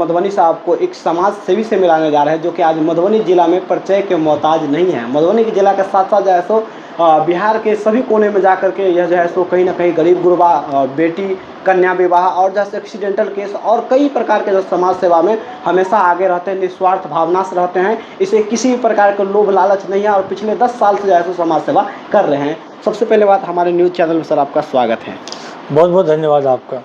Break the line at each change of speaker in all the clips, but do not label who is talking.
मधुबनी से आपको एक समाज सेवी से मिलाने जा रहे हैं, जो कि आज मधुबनी जिला में परिचय के मोहताज नहीं है। मधुबनी के जिला के साथ साथ जो है सो बिहार के सभी कोने में जा कर के यह जो है सो कहीं ना कहीं गरीब गुरबा, बेटी कन्या विवाह और जैसे एक्सीडेंटल केस और कई प्रकार के जो समाज सेवा में हमेशा आगे रहते हैं, निस्वार्थ भावना से रहते हैं। इसे किसी भी प्रकार का लोभ लालच नहीं है और पिछले 10 साल से जो है सो समाज सेवा कर रहे हैं। सबसे पहले बात, हमारे न्यूज़ चैनल में सर आपका स्वागत है।
बहुत बहुत धन्यवाद आपका।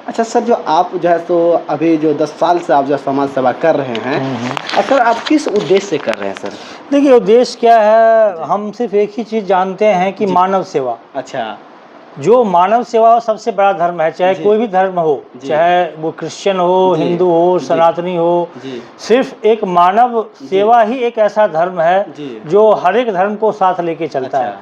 अच्छा सर, जो आप जो है सो अभी जो 10 साल से आप जो समाज सेवा कर रहे हैं, सर आप किस उद्देश्य से कर रहे हैं सर?
देखिए, उद्देश्य क्या है, हम सिर्फ एक ही चीज़ जानते हैं कि मानव सेवा।
अच्छा।
जो मानव सेवा सबसे बड़ा धर्म है, चाहे कोई भी धर्म हो, चाहे वो क्रिश्चियन हो, हिंदू हो, सनातनी हो, सिर्फ एक मानव सेवा ही एक ऐसा धर्म है जो हर एक धर्म को साथ लेके चलता है।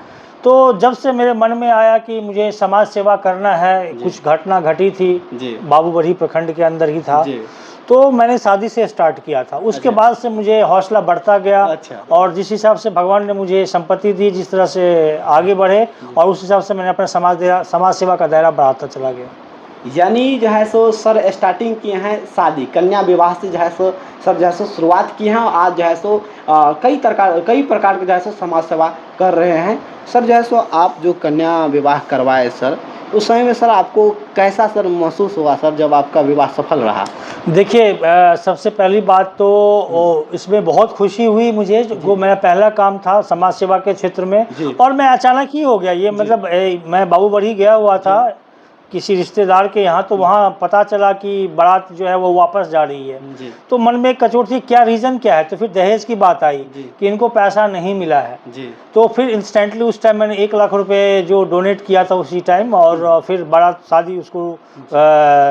तो जब से मेरे मन में आया कि मुझे समाज सेवा करना है, कुछ घटना घटी थी, बाबूबढ़ी प्रखंड के अंदर ही था, तो मैंने शादी से स्टार्ट किया था। उसके बाद से मुझे हौसला बढ़ता गया। और जिस हिसाब से भगवान ने मुझे संपत्ति दी, जिस तरह से आगे बढ़े, और उस हिसाब से मैंने अपना समाज सेवा का दायरा बढ़ाता चला गया।
यानी जो है सो सर स्टार्टिंग किए हैं शादी कन्या विवाह से, जो है सो सर जो है सो शुरुआत की है, और आज जो है सो कई प्रकार के जो है सो समाज सेवा कर रहे हैं। सर जो है सो आप जो कन्या विवाह करवाए सर, उस समय में सर आपको कैसा सर महसूस हुआ सर जब आपका विवाह सफल रहा?
देखिए, सबसे पहली बात तो इसमें बहुत खुशी हुई मुझे, जो मेरा पहला काम था समाज सेवा के क्षेत्र में, और मैं अचानक ही हो गया ये, मतलब मैं बाबूबढ़ी गया हुआ था किसी रिश्तेदार के यहाँ, तो वहाँ पता चला कि बारात जो है वो वापस जा रही है। तो मन में एक कचोट थी, क्या रीज़न क्या है? तो फिर दहेज की बात आई कि इनको पैसा नहीं मिला है। तो फिर इंस्टेंटली उस टाइम मैंने 1 लाख रुपए जो डोनेट किया था उसी टाइम, और फिर बारात शादी उसको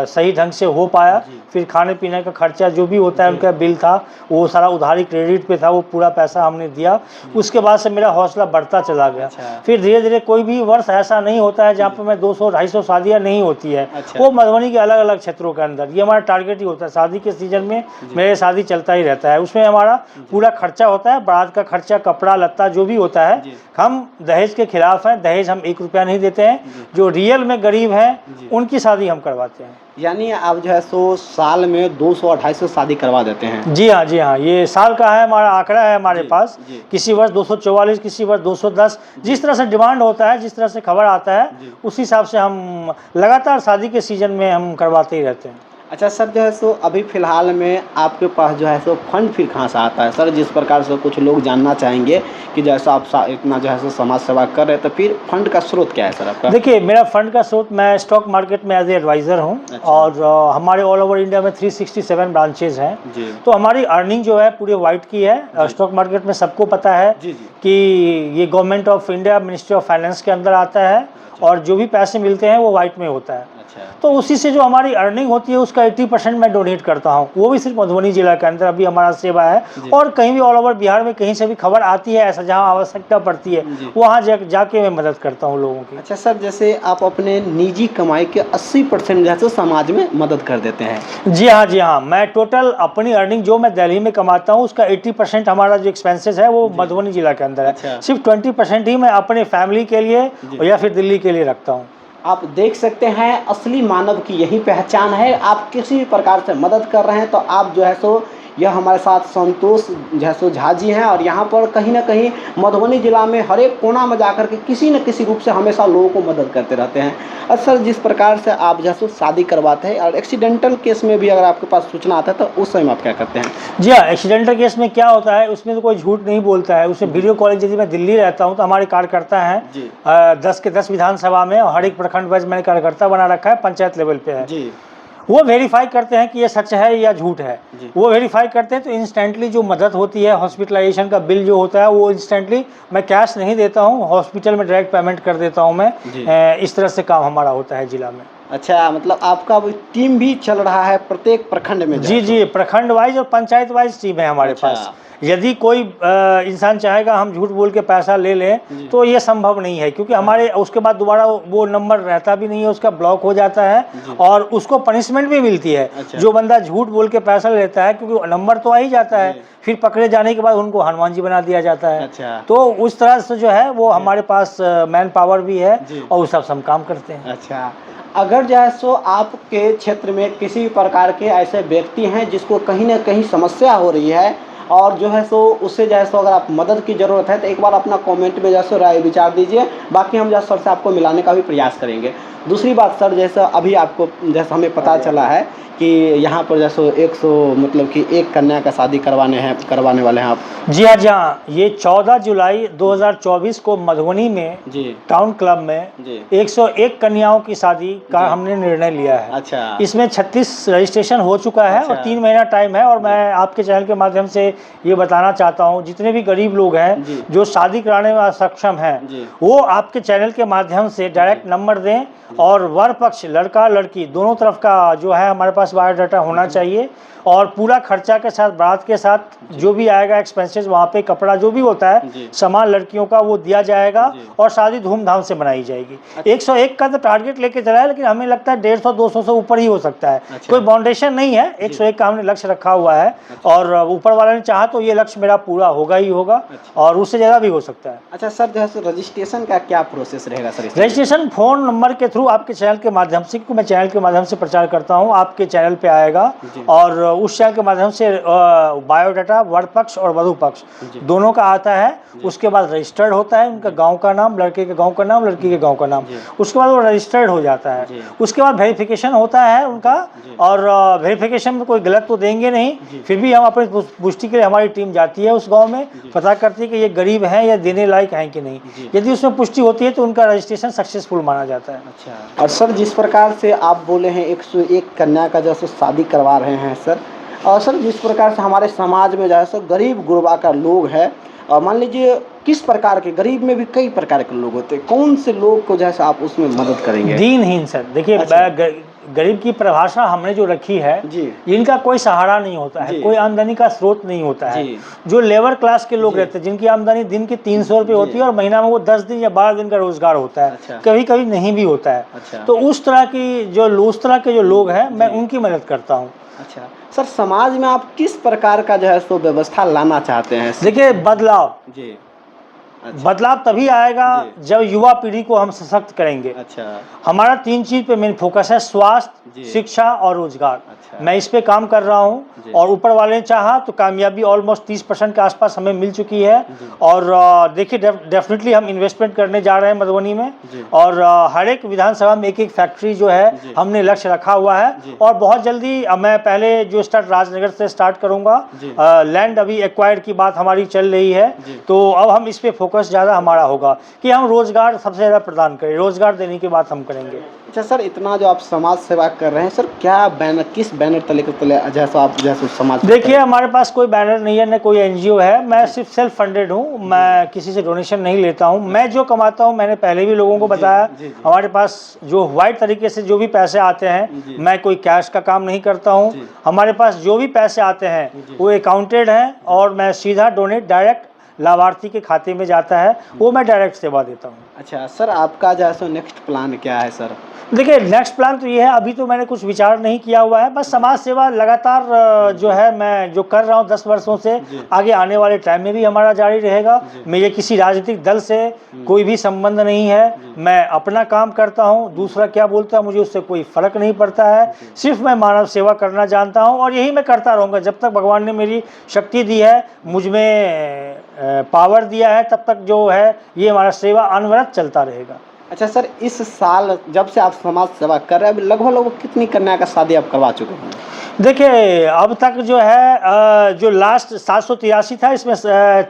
सही ढंग से हो पाया। फिर खाने पीने का खर्चा जो भी होता है, उनका बिल था, वो सारा उधारी क्रेडिट पे था, वो पूरा पैसा हमने दिया। उसके बाद से मेरा हौसला बढ़ता चला गया। फिर धीरे धीरे, कोई भी वर्ष ऐसा नहीं होता है जहाँ पर मैं 200-250 शादियाँ नहीं होती है। वो मधुबनी के अलग अलग क्षेत्रों के अंदर ये हमारा टारगेट ही होता है। शादी के सीजन में मेरे शादी चलता ही रहता है, उसमें हमारा पूरा खर्चा होता है, बारात का खर्चा, कपड़ा लत्ता जो भी होता है। हम दहेज के खिलाफ हैं, दहेज हम 1 रुपया नहीं देते हैं। जो रियल में गरीब हैं उनकी शादी हम करवाते हैं।
यानी आप जो है सो साल में 200-250 शादी करवा देते हैं?
जी हाँ, जी हाँ, ये साल का है हमारा आंकड़ा है हमारे पास। किसी वर्ष 244, किसी वर्ष 210, जिस तरह से डिमांड होता है, जिस तरह से खबर आता है, उस हिसाब से हम लगातार शादी के सीजन में हम करवाते ही रहते हैं।
अच्छा सर, जो है सो अभी फ़िलहाल में आपके पास जो है सो फंड फिर कहाँ से आता है सर? जिस प्रकार से कुछ लोग जानना चाहेंगे कि जैसा आप इतना जो है सो समाज सेवा कर रहे हैं, तो फिर फंड का स्रोत क्या है सर आपका?
देखिए, मेरा फंड का स्रोत, मैं स्टॉक मार्केट में एज ए एडवाइज़र हूँ। और हमारे ऑल ओवर इंडिया में 367 ब्रांचेज हैं। तो हमारी अर्निंग जो है पूरे वाइट की है। स्टॉक मार्केट में सबको पता है कि ये government of India, ministry of finance के अंदर आता है, और जो भी पैसे मिलते हैं वो वाइट में होता है। तो उसी से जो हमारी अर्निंग होती है उसका 80% मैं डोनेट करता हूँ, वो भी सिर्फ मधुबनी जिला के अंदर अभी हमारा सेवा है। और कहीं भी ऑल ओवर बिहार में कहीं से भी खबर आती है ऐसा, जहाँ आवश्यकता पड़ती है, वहाँ जाके मैं मदद करता हूँ लोगों की।
अच्छा सर, जैसे आप अपने निजी कमाई के 80% जैसे समाज में मदद कर देते हैं?
जी हाँ, जी हाँ, मैं टोटल अपनी अर्निंग जो मैं दिल्ली में कमाता हूँ उसका 80% हमारा जो एक्सपेंसेस है वो मधुबनी जिला के अंदर है। सिर्फ 20% ही मैं अपने फैमिली के लिए या फिर दिल्ली के लिए रखता हूँ।
आप देख सकते हैं, असली मानव की यही पहचान है। आप किसी भी प्रकार से मदद कर रहे हैं तो आप जो है सो, यह हमारे साथ संतोष जो है सो झा जी हैं, और यहाँ पर कहीं ना कहीं मधुबनी जिला में हर एक कोना में जाकर के किसी न किसी रूप से हमेशा लोगों को मदद करते रहते हैं। और सर, जिस प्रकार से आप जो है सो शादी करवाते हैं, और एक्सीडेंटल केस में भी अगर आपके पास सूचना आता है तो उस समय आप क्या करते हैं?
जी हाँ, एक्सीडेंटल केस में क्या होता है, उसमें तो कोई झूठ नहीं बोलता है। उसमें वीडियो कॉलिंग, यदि मैं दिल्ली रहता हूँ तो हमारे कार्यकर्ता हैं 10 के 10 विधानसभा में, और हर एक प्रखंड वाइज मैंने कार्यकर्ता बना रखा है, पंचायत लेवल पे है। वो वेरीफाई करते हैं कि ये सच है या झूठ है। वो वेरीफाई करते हैं तो इंस्टेंटली जो मदद होती है, हॉस्पिटलाइजेशन का बिल जो होता है वो इंस्टेंटली, मैं कैश नहीं देता हूँ, हॉस्पिटल में डायरेक्ट पेमेंट कर देता हूँ मैं। इस तरह से काम हमारा होता है जिला में।
अच्छा, मतलब आपका टीम भी चल रहा है प्रत्येक प्रखंड में?
जी, प्रखंड वाइज और पंचायत वाइज टीम है हमारे पास। यदि कोई इंसान चाहेगा हम झूठ बोल के पैसा ले लें तो ये संभव नहीं है, क्योंकि हमारे उसके बाद दोबारा वो नंबर रहता भी नहीं है, उसका ब्लॉक हो जाता है, और उसको पनिशमेंट भी मिलती है। जो बंदा झूठ बोल के पैसा लेता है, क्योंकि नंबर तो आ ही जाता है, फिर पकड़े जाने के बाद उनको हनुमान जी बना दिया जाता है। तो उस तरह से जो है वो हमारे पास मैन पावर भी है, और उस सब हम काम करते हैं।
अच्छा, अगर जो है सो आपके क्षेत्र में किसी प्रकार के ऐसे व्यक्ति हैं जिसको कहीं ना कहीं समस्या हो रही है और जो है सो उससे जो है सो अगर आप मदद की ज़रूरत है तो एक बार अपना कमेंट में जो है सो राय विचार दीजिए। बाकी हम जो है सर से आपको मिलाने का भी प्रयास करेंगे। दूसरी बात सर, जैसा अभी आपको जैसा हमें पता चला है कि यहाँ पर जैसे 100 मतलब कि एक कन्या का शादी करवाने वाले हैं आप।
जी हाँ, जी हाँ। ये 14 जुलाई 2024 को मधुबनी में
जी
टाउन क्लब में
जी
101 कन्याओं की शादी का हमने निर्णय लिया है।
अच्छा।
इसमें 36 रजिस्ट्रेशन हो चुका है और 3 महीना टाइम है। और मैं आपके चैनल के माध्यम से ये बताना चाहता हूँ, जितने भी गरीब लोग हैं जो शादी कराने में असक्षम हैं, वो आपके चैनल के माध्यम से डायरेक्ट नंबर दें और वर पक्ष लड़का लड़की दोनों तरफ का जो है हमारे पास बायोडाटा होना चाहिए और पूरा खर्चा के साथ, बारात के साथ जो भी आएगा एक्सपेंसेस, वहाँ पे कपड़ा जो भी होता है सामान लड़कियों का वो दिया जाएगा और शादी धूमधाम से मनाई जाएगी। 101 का तो टारगेट लेके चला है, लेकिन हमें लगता है 150-200 से ऊपर ही हो सकता है। कोई बाउंडेशन नहीं है, 101 का हमने लक्ष्य रखा हुआ है और ऊपर वाला ने चाहा तो ये लक्ष्य मेरा पूरा होगा ही होगा और उससे ज़्यादा भी हो सकता है।
अच्छा सर, जो है रजिस्ट्रेशन का क्या प्रोसेस रहेगा सर?
रजिस्ट्रेशन फ़ोन नंबर के थ्रू आपके चैनल के माध्यम से, क्योंकि मैं चैनल के माध्यम से प्रचार करता हूँ, आपके चैनल पे आएगा और उस चैनल के माध्यम से बायोडाटा वर पक्ष और वधू पक्ष दोनों का आता है। उसके बाद रजिस्टर्ड होता है, उनका गांव का नाम, लड़के के गांव का नाम, लड़की के गांव का नाम, उसके बाद वो रजिस्टर्ड हो जाता है। उसके बाद वेरिफिकेशन होता है उनका और वेरिफिकेशन में कोई गलत तो देंगे नहीं, फिर भी हम अपनी पुष्टि के लिए हमारी टीम जाती है उस गाँव में, पता करती है कि ये गरीब हैं या देने लायक हैं कि नहीं। यदि उसमें पुष्टि होती है तो उनका रजिस्ट्रेशन सक्सेसफुल माना जाता है।
अच्छा। और सर, जिस प्रकार से आप बोले हैं 101 कन्या का जैसे शादी करवा रहे हैं सर, और सर जिस प्रकार से हमारे समाज में जैसे गरीब गुरबा का लोग है, और मान लीजिए किस प्रकार के, गरीब में भी कई प्रकार के लोग होते हैं, कौन से लोग को जैसे आप उसमें मदद करेंगे?
दीनहीन सर, देखिए गरीब की परिभाषा हमने जो रखी है, इनका कोई सहारा नहीं होता है, कोई आमदनी का स्रोत नहीं होता है। जो लेबर क्लास के लोग रहते हैं, जिनकी आमदनी दिन की 300 रुपये होती है और महीना में वो 10 दिन या 12 दिन का रोजगार होता है, कभी कभी नहीं भी होता है, तो उस तरह के जो लोग हैं, मैं उनकी मदद करता हूँ।
अच्छा सर, समाज में आप किस प्रकार का जो है सो व्यवस्था लाना चाहते हैं?
देखिए, बदलाव तभी आएगा जब युवा पीढ़ी को हम सशक्त करेंगे।
अच्छा।
हमारा 3 चीज पे मेन फोकस है, स्वास्थ्य, शिक्षा और रोजगार। अच्छा। मैं इस पे काम कर रहा हूँ और ऊपर वाले ने चाहा तो कामयाबी ऑलमोस्ट 30% के आसपास हमें मिल चुकी है। और देखिए, डेफिनेटली हम इन्वेस्टमेंट करने जा रहे हैं मधुबनी में और हर एक विधानसभा में एक फैक्ट्री जो है हमने लक्ष्य रखा हुआ है और बहुत जल्दी मैं पहले जो राजनगर से स्टार्ट करूंगा। लैंड अभी एक्वायर्ड की बात हमारी चल रही है, तो अब हम इस पे फोकस ज़्यादा हमारा होगा कि हम रोजगार सबसे ज़्यादा प्रदान करें, रोजगार देने की बात हम करेंगे।
अच्छा सर, इतना जो आप समाज सेवा कर रहे हैं सर, क्या बैनर, किस बैनर तले जैसा आप जैसे समाज? देखिए,
हमारे पास कोई बैनर नहीं है, न कोई एनजीओ है, मैं सिर्फ सेल्फ फंडेड हूँ, मैं किसी से डोनेशन नहीं लेता हूँ। मैं जो कमाता हूँ, मैंने पहले भी लोगों को बताया, हमारे पास जो व्हाइट तरीके से जो भी पैसे आते हैं, मैं कोई कैश का काम नहीं करता हूँ। हमारे पास जो भी पैसे आते हैं वो अकाउंटेड हैं और मैं सीधा डोनेट डायरेक्ट लाभार्थी के खाते में जाता है, वो मैं डायरेक्ट सेवा देता हूँ।
अच्छा सर, आपका जो है नेक्स्ट प्लान क्या है सर?
देखिए, नेक्स्ट प्लान तो ये है, अभी तो मैंने कुछ विचार नहीं किया हुआ है, बस समाज सेवा लगातार जो है मैं जो कर रहा हूँ 10 वर्षों से, आगे आने वाले टाइम में भी हमारा जारी रहेगा। मेरे किसी राजनीतिक दल से कोई भी संबंध नहीं है, मैं अपना काम करता हूँ, दूसरा क्या बोलता है मुझे उससे कोई फर्क नहीं पड़ता है। सिर्फ मैं मानव सेवा करना जानता हूँ और यही मैं करता रहूँगा जब तक भगवान ने मेरी शक्ति दी है, मुझ में पावर दिया है, तब तक जो है ये हमारा सेवा अनवरत चलता रहेगा।
अच्छा सर, इस साल जब से आप समाज सेवा कर रहे हैं, लगभग कितनी कन्या का शादी आप करवा चुके हैं?
देखिए, अब तक जो है जो लास्ट 783 था, इसमें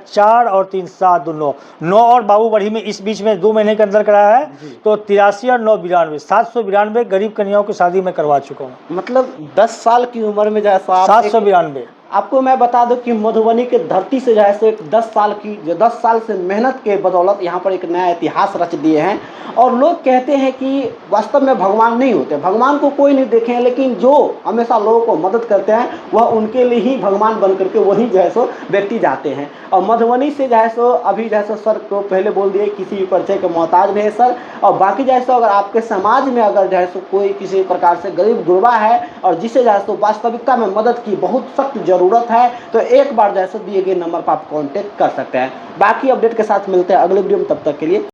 4 और 3 7 9 और बाबू बढ़ी में इस बीच में 2 महीने के अंदर कराया है, तो 83 और 9 92 792 गरीब कन्याओं की शादी में करवा चुका हूँ।
मतलब 10 साल की उम्र में जैसा
792।
आपको मैं बता दूं कि मधुबनी के धरती से जैसे 10 साल से मेहनत के बदौलत यहाँ पर एक नया इतिहास रच दिए हैं। और लोग कहते हैं कि वास्तव में भगवान नहीं होते, भगवान को कोई नहीं देखे हैं, लेकिन जो हमेशा लोगों को मदद करते हैं वह उनके लिए ही भगवान बन करके वही जो है सो व्यक्ति जाते हैं। और मधुबनी से जो है सो अभी जैसे सर को पहले बोल दिए, किसी भी परिचय के मोहताज नहीं है सर। और बाकी जैसे अगर आपके समाज में अगर जो है सो कोई किसी प्रकार से गरीब गुरबा है और जिसे जो है सो वास्तविकता में मदद की बहुत सख्त जरूरत है, तो एक बार जैसे दिए गए नंबर पर आप कांटेक्ट कर सकते हैं। बाकी अपडेट के साथ मिलते हैं अगले वीडियो में, तब तक के लिए।